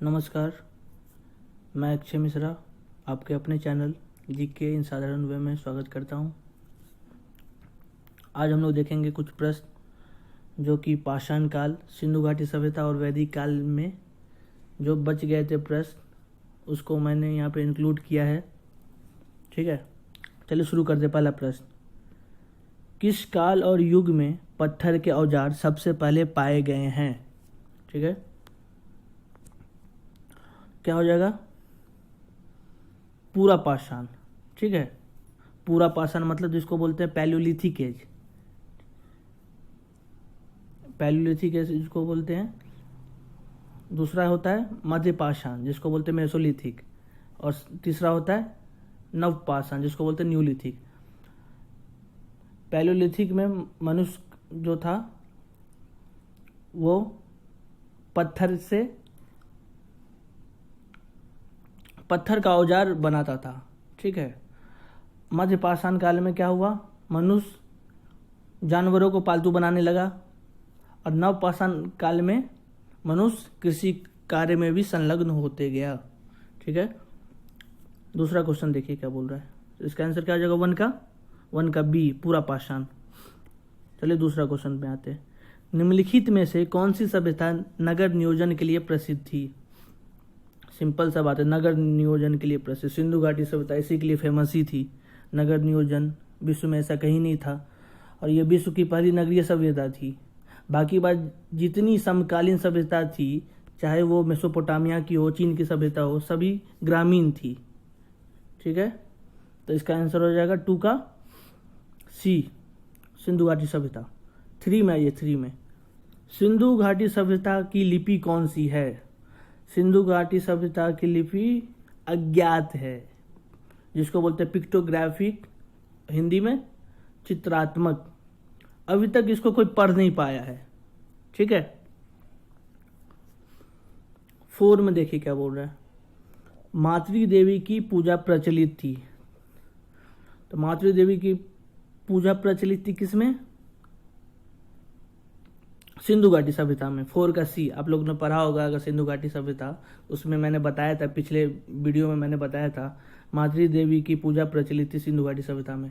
नमस्कार, मैं अक्षय मिश्रा आपके अपने चैनल जीके इन साधारण वे में स्वागत करता हूं। आज हम लोग देखेंगे कुछ प्रश्न जो कि पाषाण काल, सिंधु घाटी सभ्यता और वैदिक काल में जो बच गए थे प्रश्न, उसको मैंने यहाँ पे इंक्लूड किया है। ठीक है, चलिए शुरू करते। पहला प्रश्न, किस काल और युग में पत्थर के औजार सबसे पहले पाए गए हैं? ठीक है, क्या हो जाएगा? पूरा पाषाण। ठीक है, पूरा पाषाण मतलब जिसको बोलते हैं पैलियोलिथिक एज। पैलियोलिथिक एज जिसको बोलते हैं। दूसरा होता है मध्य पाषाण जिसको बोलते हैं मेसोलिथिक, और तीसरा होता है नव पाषाण जिसको बोलते हैं न्यूलिथिक। पैलियोलिथिक में मनुष्य जो था वो पत्थर का औजार बनाता था। ठीक है, मध्य पाषाण काल में क्या हुआ? मनुष्य जानवरों को पालतू बनाने लगा, और नव पाषाण काल में मनुष्य कृषि कार्य में भी संलग्न होते गया। ठीक है, दूसरा क्वेश्चन देखिए क्या बोल रहा है। इसका आंसर क्या हो जाएगा? वन का बी, पूरा पाषाण। चलिए दूसरा क्वेश्चन पे आते हैं। निम्नलिखित में से कौन सी सभ्यता नगर नियोजन के लिए प्रसिद्ध थी? सिंपल सा बात है, नगर नियोजन के लिए प्रसिद्ध सिंधु घाटी सभ्यता इसी के लिए फेमस ही थी। नगर नियोजन विश्व में ऐसा कहीं नहीं था, और ये विश्व की पहली नगरीय सभ्यता थी। बाकी बात जितनी समकालीन सभ्यता थी, चाहे वो मेसोपोटामिया की हो, चीन की सभ्यता हो, सभी ग्रामीण थी। ठीक है, तो इसका आंसर हो जाएगा 2 का सी, सिंधु घाटी सभ्यता। 3 में आइए, 3 में सिंधु घाटी सभ्यता की लिपि कौन सी है? सिंधु घाटी सभ्यता की लिपि अज्ञात है, जिसको बोलते हैं पिक्टोग्राफिक, हिंदी में चित्रात्मक। अभी तक इसको कोई पढ़ नहीं पाया है। ठीक है, 4 में देखिए क्या बोल रहा है। मातृ देवी की पूजा प्रचलित थी। तो मातृ देवी की पूजा प्रचलित थी किसमें? सिंधु घाटी सभ्यता में। 4 का सी आप लोगों ने पढ़ा होगा अगर सिंधु घाटी सभ्यता, उसमें मैंने बताया था, पिछले वीडियो में मैंने बताया था मातृ देवी की पूजा प्रचलित थी सिंधु घाटी सभ्यता में।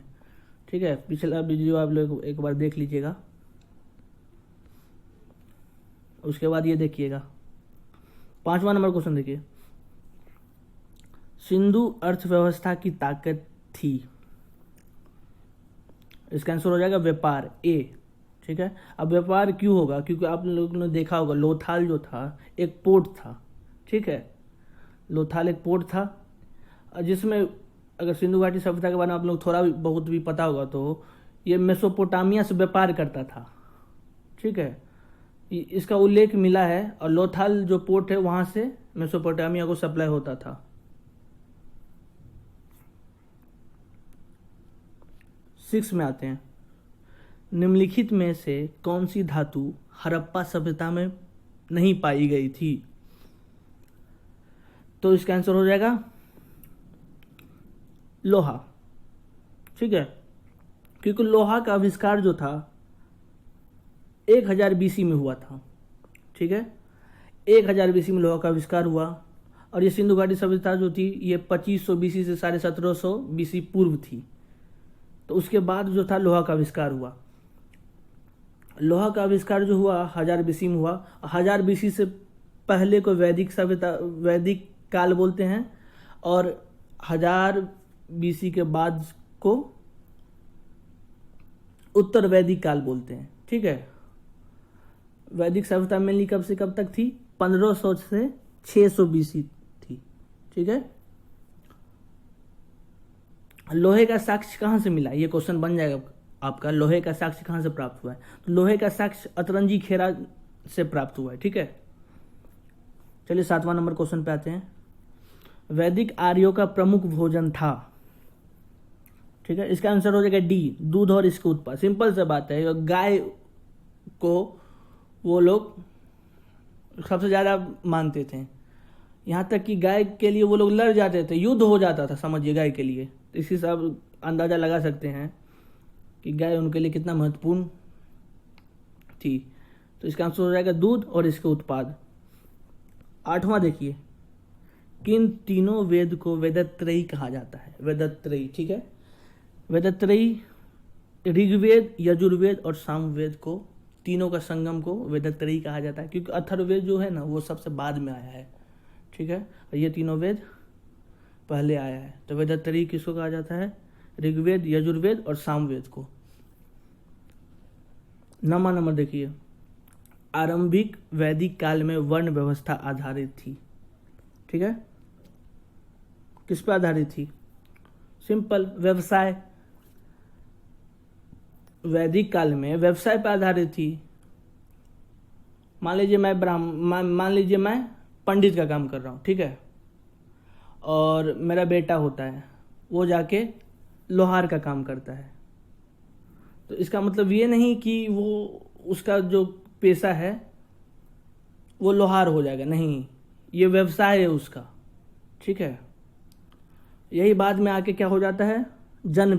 ठीक है, पिछला वीडियो आप लोग एक बार देख लीजिएगा। उसके बाद ये देखिएगा 5वां नंबर क्वेश्चन देखिए। सिंधु अर्थव्यवस्था की ताकत थी। इसका आंसर हो जाएगा व्यापार, ए। ठीक है, अब व्यापार क्यों होगा? क्योंकि आप लोगों ने देखा होगा लोथाल जो था एक पोर्ट था। ठीक है, लोथाल एक पोर्ट था, जिसमें अगर सिंधु घाटी सभ्यता के बारे में आप लोग थोड़ा बहुत भी पता होगा तो ये मेसोपोटामिया से व्यापार करता था। ठीक है, इसका उल्लेख मिला है, और लोथाल जो पोर्ट है वहां से मेसोपोटामिया को सप्लाई होता था। सिक्स में आते हैं। निम्नलिखित में से कौन सी धातु हड़प्पा सभ्यता में नहीं पाई गई थी? तो इसका आंसर हो जाएगा लोहा। ठीक है, क्योंकि लोहा का आविष्कार जो था 1000 बीसी में हुआ था। ठीक है, 1000 बीसी में लोहा का आविष्कार हुआ, और ये सिंधु घाटी सभ्यता जो थी ये 2500 बीसी से 1750 बीसी पूर्व थी। तो उसके बाद जो था लोहा का आविष्कार हुआ। लोहा का आविष्कार जो हुआ 1000 बीसी में हुआ। 1000 बीसी से पहले को वैदिक सभ्यता, वैदिक काल बोलते हैं, और 1000 बीसी के बाद को उत्तर वैदिक काल बोलते हैं। ठीक है, वैदिक सभ्यता मेनली कब से कब तक थी? 1500 से 600 बीसी थी। ठीक है, लोहे का साक्ष्य कहां से मिला? ये क्वेश्चन बन जाएगा आपका, लोहे का साक्ष्य कहां से प्राप्त हुआ है? तो लोहे का साक्ष्य अतरंजी खेरा से प्राप्त हुआ है। ठीक है, चलिए 7वां नंबर क्वेश्चन पे आते हैं। वैदिक आर्यों का प्रमुख भोजन था। ठीक है, इसका आंसर हो जाएगा डी, दूध और इसके उत्पाद। सिंपल सा बात है, गाय को वो लोग सबसे ज्यादा मानते थे, यहाँ तक कि गाय के लिए वो लोग लड़ जाते थे, युद्ध हो जाता था समझिए गाय के लिए। तो इसी से आप अंदाजा लगा सकते हैं कि गाय उनके लिए कितना महत्वपूर्ण थी। तो इसका आंसर हो जाएगा दूध और इसके उत्पाद। 8वां देखिए, किन तीनों वेद को वेदत्रयी कहा जाता है? वेदत्रयी, ठीक है। वेदत्रयी ऋग्वेद, यजुर्वेद और सामवेद को, तीनों का संगम को वेदत्रयी कहा जाता है, क्योंकि अथर्ववेद जो है ना वो सबसे बाद में आया है, ठीक है। और ये तीनों वेद पहले आया है, तो वेदत्रयी किसको कहा जाता है? ऋग्वेद, यजुर्वेद और सामवेद को। 9वां नंबर देखिए, आरंभिक वैदिक काल में वर्ण व्यवस्था आधारित थी, ठीक है। किस पर आधारित थी? सिंपल, व्यवसाय। वैदिक काल में व्यवसाय पर आधारित थी। मान लीजिए मैं पंडित का काम कर रहा हूँ, ठीक है, और मेरा बेटा होता है, वो जाके लोहार का काम करता है, तो इसका मतलब ये नहीं कि वो उसका जो पेशा है वो लोहार हो जाएगा, नहीं, ये व्यवसाय है उसका, ठीक है। यही बाद में आके क्या हो जाता है? जन्म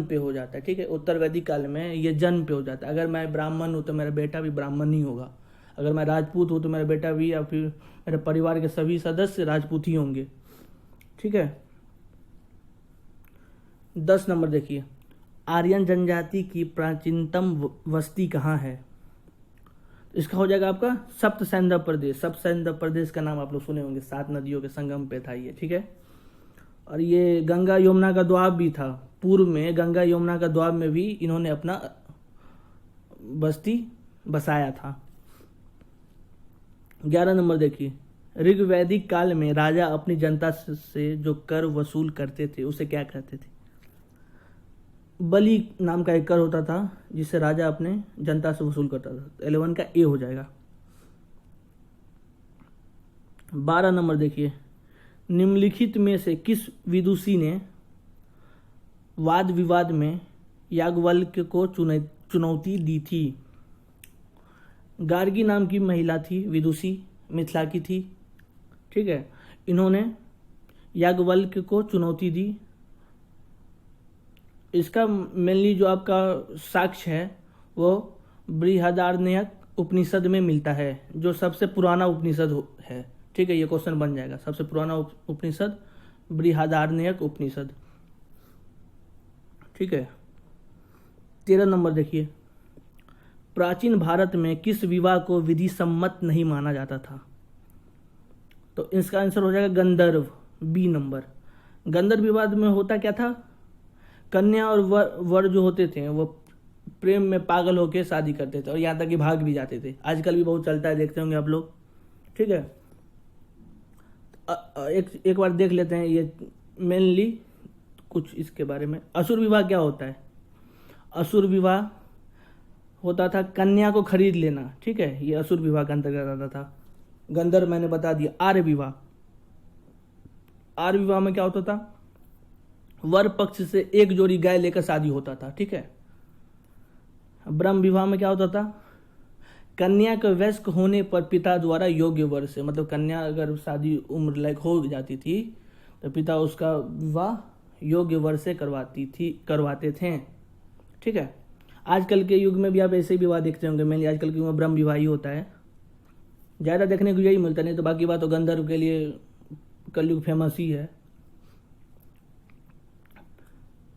पे हो जाता है, ठीक है। उत्तर वैदिक काल में ये जन्म पे हो जाता है। अगर मैं ब्राह्मण हूँ तो मेरा बेटा भी ब्राह्मण ही होगा, अगर मैं राजपूत हूँ तो मेरा बेटा भी, या फिर मेरे परिवार के सभी सदस्य राजपूत ही होंगे, ठीक है। 10 नंबर देखिए, आर्यन जनजाति की प्राचीनतम बस्ती कहाँ है? इसका हो जाएगा आपका सप्त सैंधव प्रदेश। सप्त सैंधव प्रदेश का नाम आप लोग सुने होंगे, 7 नदियों के संगम पे था ये, ठीक है। और ये गंगा यमुना का द्वाब भी था, पूर्व में गंगा यमुना का द्वाब में भी इन्होंने अपना बस्ती बसाया था। 11 नंबर देखिए, ऋग्वैदिक काल में राजा अपनी जनता से जो कर वसूल करते थे उसे क्या कहते थे? बलि नाम का एक कर होता था जिससे राजा अपने जनता से वसूल करता था। 11 का ए हो जाएगा। 12 नंबर देखिए, निम्नलिखित में से किस विदुषी ने वाद विवाद में याज्ञवल्क्य को चुनौती दी थी? गार्गी नाम की महिला थी, विदुषी, मिथिला की थी, ठीक है। इन्होंने याज्ञवल्क्य को चुनौती दी। इसका मेनली जो आपका साक्ष्य है वो बृहदारण्यक उपनिषद में मिलता है, जो सबसे पुराना उपनिषद है, ठीक है। ये क्वेश्चन बन जाएगा, सबसे पुराना उपनिषद बृहदारण्यक उपनिषद, ठीक है। 13 नंबर देखिए, प्राचीन भारत में किस विवाह को विधि सम्मत नहीं माना जाता था? तो इसका आंसर हो जाएगा गंधर्व, बी नंबर। गंधर्व विवाह में होता क्या था? कन्या और वर जो होते थे वो प्रेम में पागल होकर शादी करते थे और यहाँ तक कि भाग भी जाते थे। आजकल भी बहुत चलता है, देखते होंगे आप लोग, ठीक है। एक बार देख लेते हैं ये मेनली कुछ इसके बारे में। असुर विवाह क्या होता है? असुर विवाह होता था कन्या को खरीद लेना, ठीक है, ये असुर विवाह का अंतर्गत आता था। गंधर्व मैंने बता दिया। आर्य विवाह, आर्य विवाह में क्या होता था? वर पक्ष से एक जोड़ी गाय लेकर शादी होता था, ठीक है। ब्रह्म विवाह में क्या होता था? कन्या के वयस्क होने पर पिता द्वारा योग्य वर से, मतलब कन्या अगर शादी उम्र लायक हो जाती थी तो पिता उसका विवाह योग्य वर से करवाते थे, ठीक है। आजकल के युग में भी आप ऐसे विवाह देखते होंगे, मेनली आजकल के युग में ब्रह्म विवाह ही होता है, ज़्यादा देखने को यही मिलता, नहीं तो बाकी बात तो गंधर्व के लिए कलयुग फेमस ही है।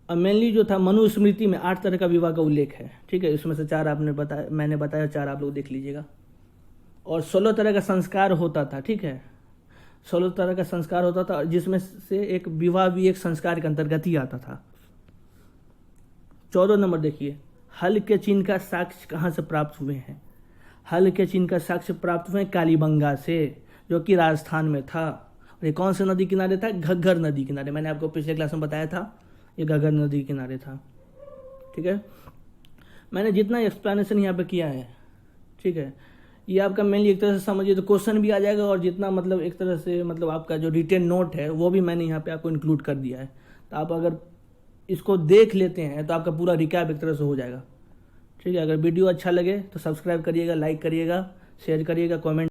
और मेनली जो था मनुस्मृति में 8 तरह का विवाह का उल्लेख है, ठीक है। इसमें से 4 मैंने बताया, 4 आप लोग देख लीजिएगा। और 16 तरह का संस्कार होता था, ठीक है। 16 तरह का संस्कार होता था, जिसमें से एक विवाह भी एक संस्कार के अंतर्गत ही आता था। 14 नंबर देखिए, हल के चिन्ह का साक्ष्य कहाँ से प्राप्त हुए हैं? हल के चिन्ह का साक्ष्य प्राप्त हुए कालीबंगा से, जो कि राजस्थान में था। और ये कौन से नदी किनारे था? घग्गर नदी किनारे। मैंने आपको पिछले क्लास में बताया था, ये घग्गर नदी किनारे था, ठीक है। मैंने जितना एक्सप्लेनेशन यहाँ पे किया है, ठीक है, ये आपका मेनली एक तरह से समझिए तो क्वेश्चन भी आ जाएगा, और जितना मतलब एक तरह से मतलब आपका जो रिटेन नोट है वो भी मैंने यहाँ पे आपको इंक्लूड कर दिया है। तो आप अगर इसको देख लेते हैं तो आपका पूरा रिकैप एक तरह से हो जाएगा, ठीक है। अगर वीडियो अच्छा लगे तो सब्सक्राइब करिएगा, लाइक करिएगा, शेयर करिएगा, कमेंट